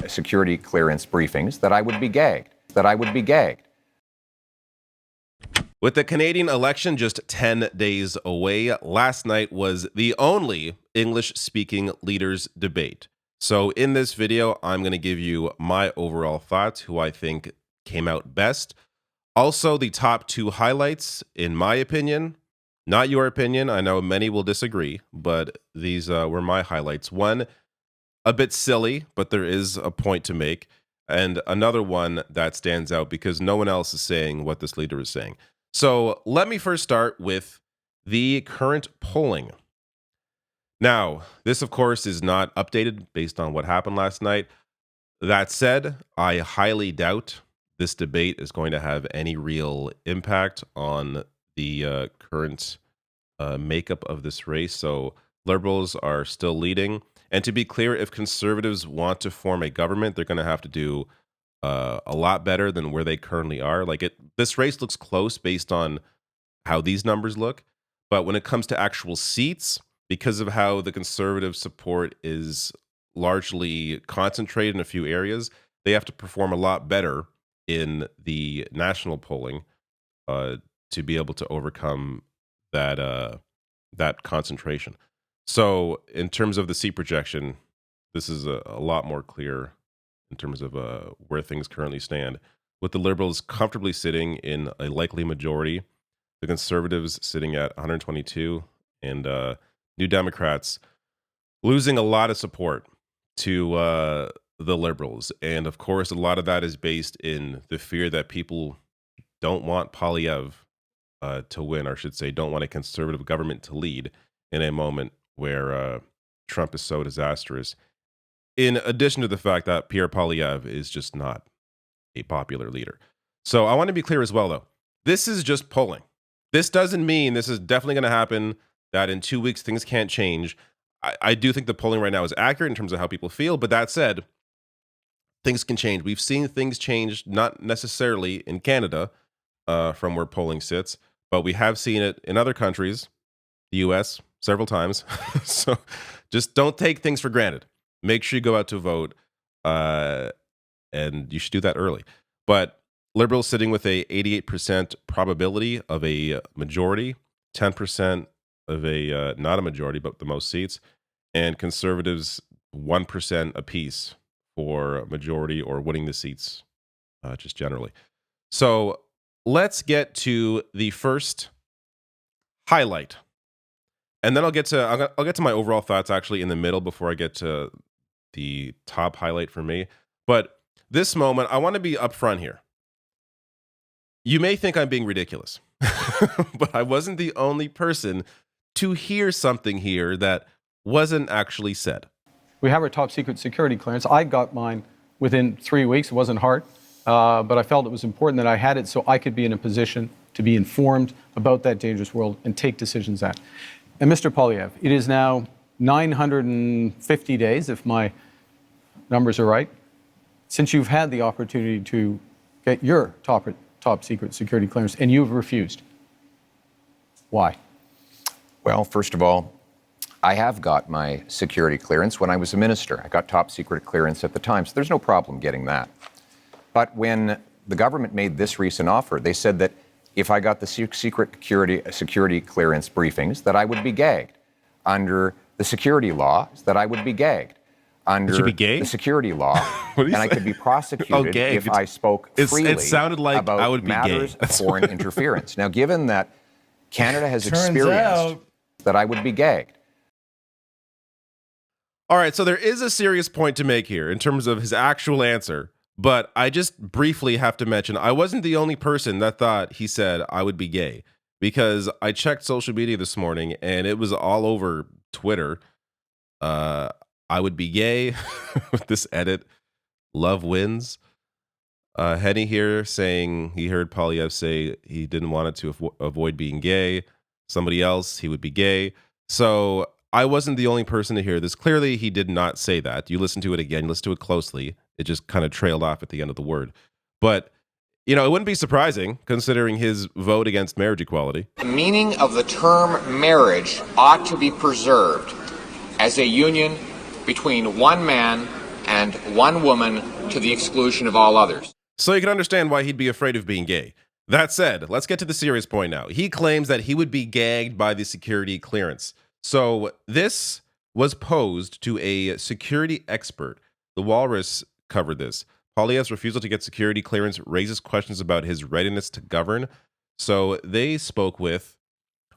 security clearance briefings that I would be gagged. With the Canadian election just 10 days away, last night was the only English-speaking leaders debate. So in this video, I'm going to give you my overall thoughts, who I think came out best. Also, the top two highlights, in my opinion, not your opinion. I know many will disagree, but these were my highlights. One, a bit silly, but there is a point to make. And another one that stands out because no one else is saying what this leader is saying. So let me first start with the current polling. Now, this, of course, is not updated based on what happened last night. That said, I highly doubt this debate is going to have any real impact on the current makeup of this race. So Liberals are still leading. And to be clear, if Conservatives want to form a government, they're going to have to do a lot better than where they currently are. This race looks close based on how these numbers look. But when it comes to actual seats, because of how the Conservative support is largely concentrated in a few areas, they have to perform a lot better in the national polling to be able to overcome that concentration. So in terms of the seat projection, this is a lot more clear in terms of where things currently stand, with the Liberals comfortably sitting in a likely majority, the Conservatives sitting at 122, and New Democrats losing a lot of support to the Liberals. And of course, a lot of that is based in the fear that people don't want Poilievre to win, or I should say, don't want a conservative government to lead in a moment where Trump is so disastrous. In addition to the fact that Pierre Poilievre is just not a popular leader. So I want to be clear as well, though. This is just polling. This doesn't mean this is definitely going to happen, that in 2 weeks things can't change. I do think the polling right now is accurate in terms of how people feel, but that said, things can change. We've seen things change, not necessarily in Canada from where polling sits, but we have seen it in other countries, the US, several times. So just don't take things for granted. Make sure you go out to vote, and you should do that early. But Liberals sitting with a 88% probability of a majority, 10% of a not a majority, but the most seats, and Conservatives 1% apiece for majority or winning the seats, just generally. So let's get to the first highlight, and then I'll get to my overall thoughts actually in the middle before I get to the top highlight for me. But this moment, I want to be upfront here. You may think I'm being ridiculous, but I wasn't the only person to hear something here that wasn't actually said. We have our top secret security clearance. I got mine within 3 weeks. It wasn't hard, but I felt it was important that I had it so I could be in a position to be informed about that dangerous world and take decisions at. And Mr. Poilievre, it is now 950 days, if my numbers are right, since you've had the opportunity to get your top secret security clearance, and you've refused. Why? Well, first of all, I have got my security clearance when I was a minister. I got top secret clearance at the time, so there's no problem getting that. But when the government made this recent offer, they said that if I got the security clearance briefings, that I would be gagged. Under the security law, that I would be gagged. Under the security law, and I could be prosecuted if I spoke freely it sounded like about I would be matters gay. of foreign interference. Now, given that Canada has experienced that I would be gagged. All right, so there is a serious point to make here in terms of his actual answer, but I just briefly have to mention I wasn't the only person that thought he said I would be gay, because I checked social media this morning and it was all over Twitter. I would be gay with this edit. Love wins. Henny here saying he heard Poilievre say he didn't want it to avoid being gay. Somebody else, he would be gay. So I wasn't the only person to hear this. Clearly, he did not say that. You listen to it again, you listen to it closely. It just kind of trailed off at the end of the word. But, you know, it wouldn't be surprising considering his vote against marriage equality. The meaning of the term marriage ought to be preserved as a union between one man and one woman to the exclusion of all others. So you can understand why he'd be afraid of being gay. That said, let's get to the serious point now. He claims that he would be gagged by the security clearance. So this was posed to a security expert. The Walrus covered this. Poilievre's refusal to get security clearance raises questions about his readiness to govern. So they spoke with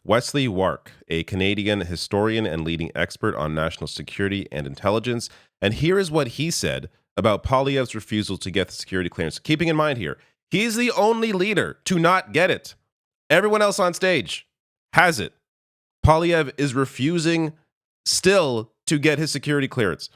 Wesley Wark, a Canadian historian and leading expert on national security and intelligence. And here is what he said about Poilievre's refusal to get the security clearance. Keeping in mind here, he's the only leader to not get it. Everyone else on stage has it. Poilievre is refusing still to get his security clearance.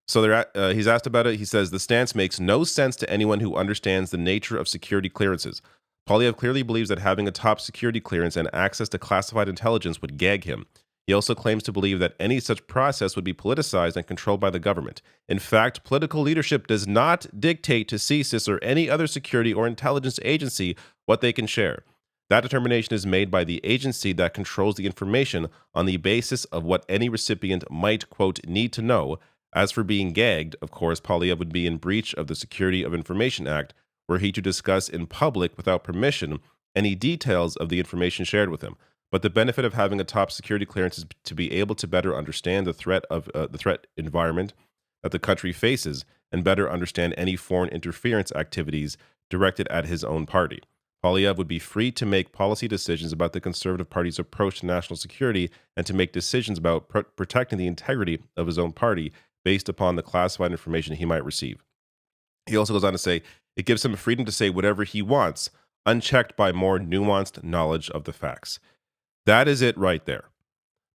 So he's asked about it. He says, the stance makes no sense to anyone who understands the nature of security clearances. Poilievre clearly believes that having a top security clearance and access to classified intelligence would gag him. He also claims to believe that any such process would be politicized and controlled by the government. In fact, political leadership does not dictate to CSIS or any other security or intelligence agency what they can share. That determination is made by the agency that controls the information on the basis of what any recipient might, quote, need to know. As for being gagged, of course, Poilievre would be in breach of the Security of Information Act, were he to discuss in public without permission any details of the information shared with him. But the benefit of having a top security clearance is to be able to better understand the threat environment that the country faces and better understand any foreign interference activities directed at his own party. Poilievre would be free to make policy decisions about the Conservative Party's approach to national security and to make decisions about protecting the integrity of his own party based upon the classified information he might receive. He also goes on to say, it gives him freedom to say whatever he wants, unchecked by more nuanced knowledge of the facts. That is it right there.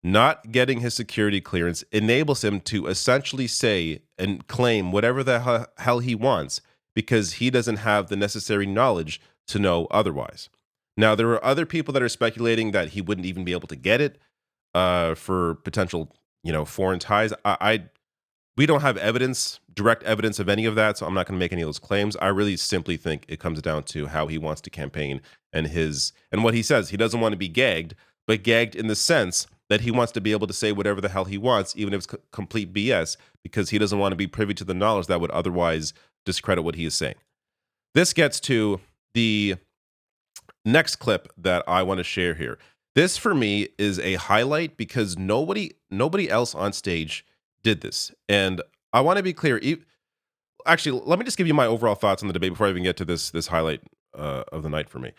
Not getting his security clearance enables him to essentially say and claim whatever the hell he wants because he doesn't have the necessary knowledge to know otherwise. Now, there are other people that are speculating that he wouldn't even be able to get it for potential, foreign ties. We don't have direct evidence of any of that, so I'm not going to make any of those claims. I really simply think it comes down to how he wants to campaign and what he says. He doesn't want to be gagged, but gagged in the sense that he wants to be able to say whatever the hell he wants, even if it's complete BS, because he doesn't want to be privy to the knowledge that would otherwise discredit what he is saying. This gets to the next clip that I want to share here. This, for me, is a highlight because nobody else on stage did this. And I want to be clear. Actually, let me just give you my overall thoughts on the debate before I even get to this highlight of the night for me.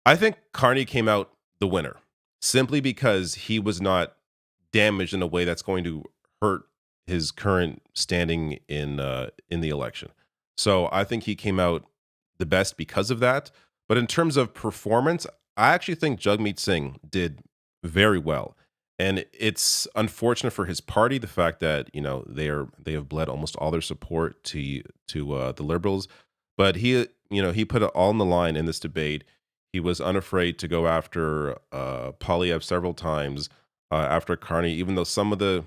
I think Carney came out the winner simply because he was not damaged in a way that's going to hurt his current standing in the election. So I think he came out the best because of that. But in terms of performance, I actually think Jagmeet Singh did very well. And it's unfortunate for his party, the fact that they have bled almost all their support to the Liberals, but he put it all on the line in this debate. He was unafraid to go after Poilievre several times after Carney, even though some of the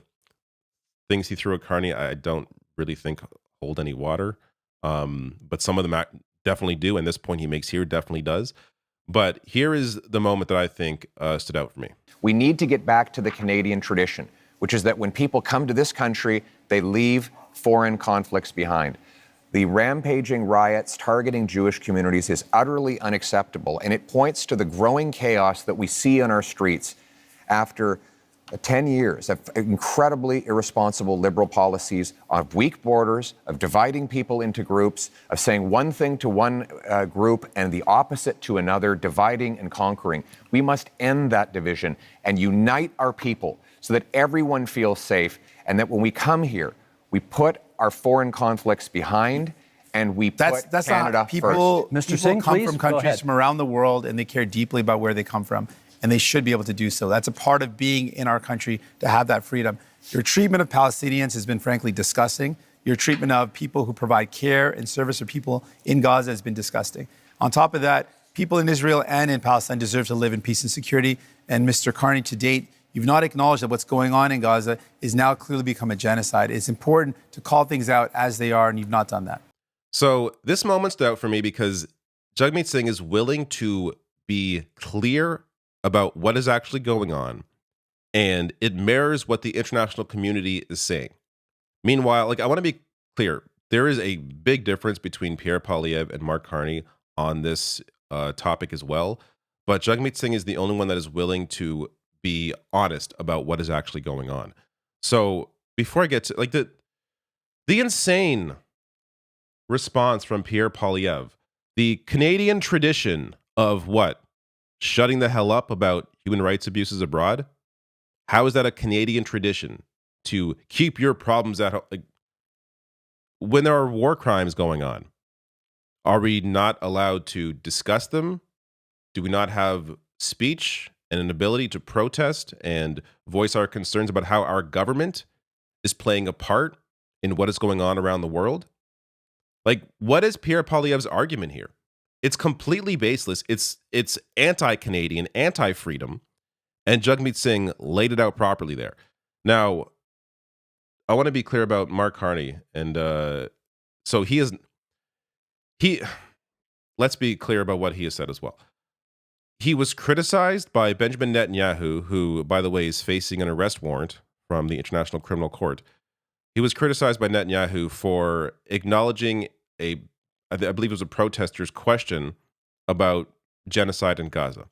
things he threw at Carney I don't really think hold any water, but some of them definitely do. And this point he makes here definitely does. But here is the moment that I think stood out for me. We need to get back to the Canadian tradition, which is that when people come to this country, they leave foreign conflicts behind. The rampaging riots targeting Jewish communities is utterly unacceptable, and it points to the growing chaos that we see on our streets after 10 years of incredibly irresponsible Liberal policies of weak borders, of dividing people into groups, of saying one thing to one group and the opposite to another, dividing and conquering. We must end that division and unite our people so that everyone feels safe, and that when we come here, we put our foreign conflicts behind and we put Canada not people, first. Mr. Singh, come from countries from around the world, and they care deeply about where they come from. And they should be able to do so. That's a part of being in our country, to have that freedom. Your treatment of Palestinians has been frankly disgusting. Your treatment of people who provide care and service for people in Gaza has been disgusting. On top of that, people in Israel and in Palestine deserve to live in peace and security. And Mr. Carney, to date, you've not acknowledged that what's going on in Gaza is now clearly become a genocide. It's important to call things out as they are, and you've not done that. So this moment stood out for me because Jagmeet Singh is willing to be clear about what is actually going on, and it mirrors what the international community is saying. Meanwhile, I want to be clear. There is a big difference between Pierre Poilievre and Mark Carney on this topic as well. But Jagmeet Singh is the only one that is willing to be honest about what is actually going on. So before I get to the insane response from Pierre Poilievre, the Canadian tradition of what? Shutting the hell up about human rights abuses abroad? How is that a Canadian tradition to keep your problems at home? Like, when there are war crimes going on, are we not allowed to discuss them? Do we not have speech and an ability to protest and voice our concerns about how our government is playing a part in what is going on around the world? Like, what is Pierre Poilievre's argument here? It's completely baseless. It's anti-Canadian, anti-freedom, and Jagmeet Singh laid it out properly there. Now, I want to be clear about Mark Carney, and so he. Let's be clear about what he has said as well. He was criticized by Benjamin Netanyahu, who, by the way, is facing an arrest warrant from the International Criminal Court. He was criticized by Netanyahu for acknowledging I believe it was a protester's question about genocide in Gaza.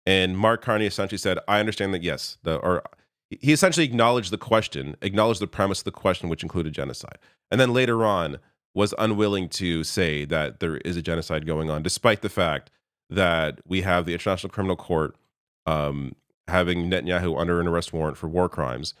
And Mark Carney essentially said, I understand that, yes, he essentially acknowledged the question, acknowledged the premise of the question, which included genocide. And then later on was unwilling to say that there is a genocide going on, despite the fact that we have the International Criminal Court having Netanyahu under an arrest warrant for war crimes,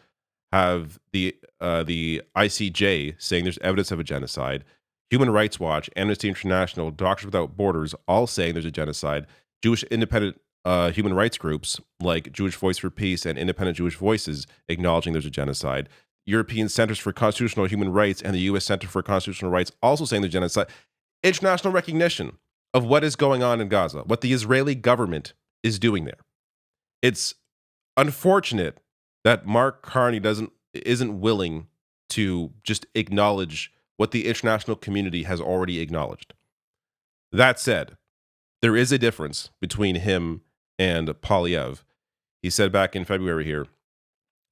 have the ICJ saying there's evidence of a genocide, Human Rights Watch, Amnesty International, Doctors Without Borders, all saying there's a genocide, Jewish independent human rights groups like Jewish Voice for Peace and Independent Jewish Voices acknowledging there's a genocide, European Centers for Constitutional Human Rights and the U.S. Center for Constitutional Rights also saying there's genocide. International recognition of what is going on in Gaza, what the Israeli government is doing there. It's unfortunate that Mark Carney isn't willing to just acknowledge what the international community has already acknowledged. That said, there is a difference between him and Poilievre. He said back in February here,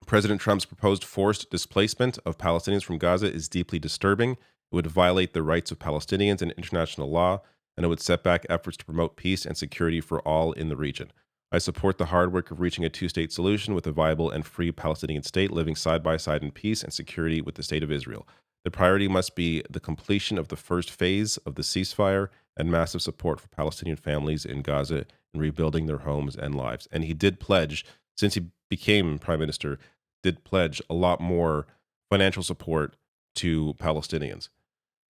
President Trump's proposed forced displacement of Palestinians from Gaza is deeply disturbing. It would violate the rights of Palestinians and international law, and it would set back efforts to promote peace and security for all in the region. I support the hard work of reaching a two-state solution with a viable and free Palestinian state living side by side in peace and security with the state of Israel. The priority must be the completion of the first phase of the ceasefire and massive support for Palestinian families in Gaza in rebuilding their homes and lives. And he did pledge, since he became prime minister, did pledge a lot more financial support to Palestinians.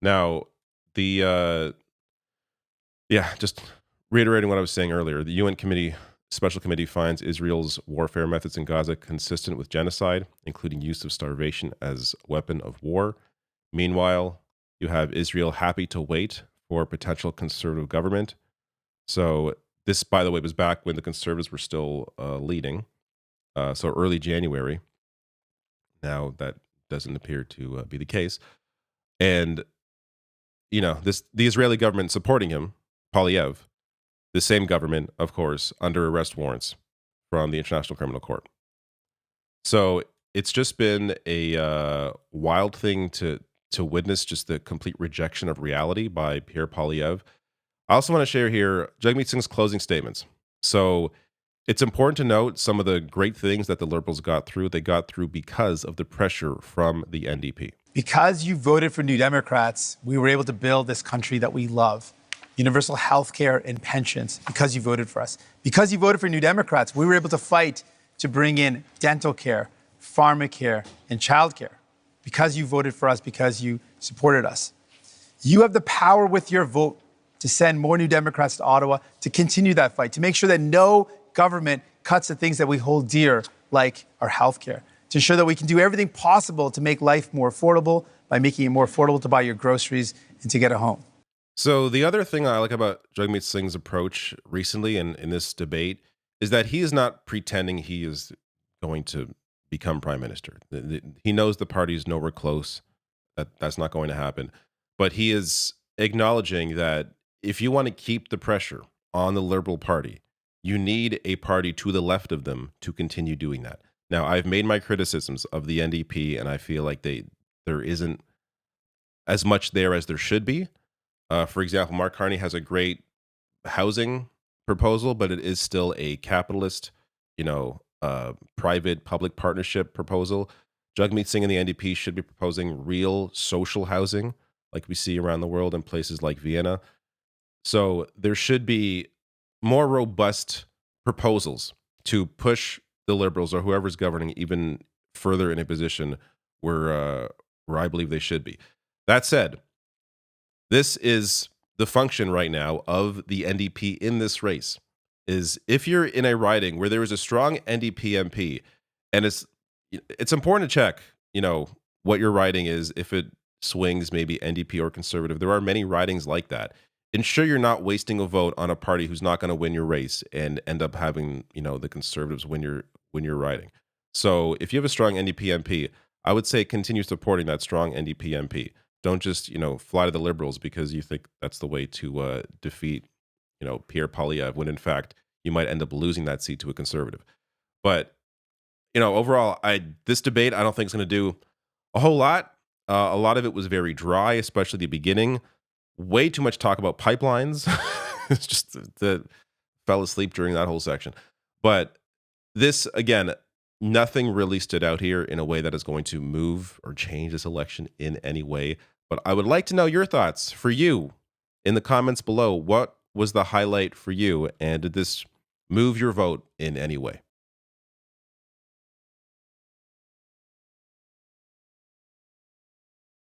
Now, just reiterating what I was saying earlier, the UN Special Committee finds Israel's warfare methods in Gaza consistent with genocide, including use of starvation as a weapon of war. Meanwhile, you have Israel happy to wait for a potential conservative government. So this, by the way, was back when the conservatives were still leading, so early January. Now that doesn't appear to be the case. And, the Israeli government supporting him, Poilievre, the same government, of course, under arrest warrants from the International Criminal Court. So it's just been a wild thing to witness, just the complete rejection of reality by Pierre Poilievre. I also want to share here Jagmeet Singh's closing statements. So it's important to note some of the great things that the Liberals got through. They got through because of the pressure from the NDP. Because you voted for New Democrats, we were able to build this country that we love. Universal health care and pensions, because you voted for us. Because you voted for New Democrats, we were able to fight to bring in dental care, pharmacare, and childcare. Because you voted for us, because you supported us. You have the power with your vote to send more New Democrats to Ottawa, to continue that fight, to make sure that no government cuts the things that we hold dear, like our health care, to ensure that we can do everything possible to make life more affordable by making it more affordable to buy your groceries and to get a home. So the other thing I like about Jagmeet Singh's approach recently in this debate is that he is not pretending he is going to become prime minister. He knows the party is nowhere close. That's not going to happen. But he is acknowledging that if you want to keep the pressure on the Liberal Party, you need a party to the left of them to continue doing that. Now, I've made my criticisms of the NDP, and I feel like there isn't as much there as there should be. For example, Mark Carney has a great housing proposal, but it is still a capitalist, private public partnership proposal. Jagmeet Singh and the NDP should be proposing real social housing like we see around the world in places like Vienna. So there should be more robust proposals to push the Liberals or whoever's governing even further in a position where I believe they should be. That said, this is the function right now of the NDP in this race. Is if you're in a riding where there is a strong NDP MP, and it's important to check, what your riding is if it swings maybe NDP or conservative. There are many ridings like that. Ensure you're not wasting a vote on a party who's not going to win your race and end up having, the conservatives win your riding. So if you have a strong NDP MP, I would say continue supporting that strong NDP MP. Don't just, fly to the Liberals because you think that's the way to defeat, Pierre Poilievre, when in fact you might end up losing that seat to a conservative. But, overall, this debate I don't think is going to do a whole lot. A lot of it was very dry, especially the beginning. Way too much talk about pipelines. It's just fell asleep during that whole section. But this, again, nothing really stood out here in a way that is going to move or change this election in any way. But I would like to know your thoughts for you in the comments below. What was the highlight for you? And did this move your vote in any way?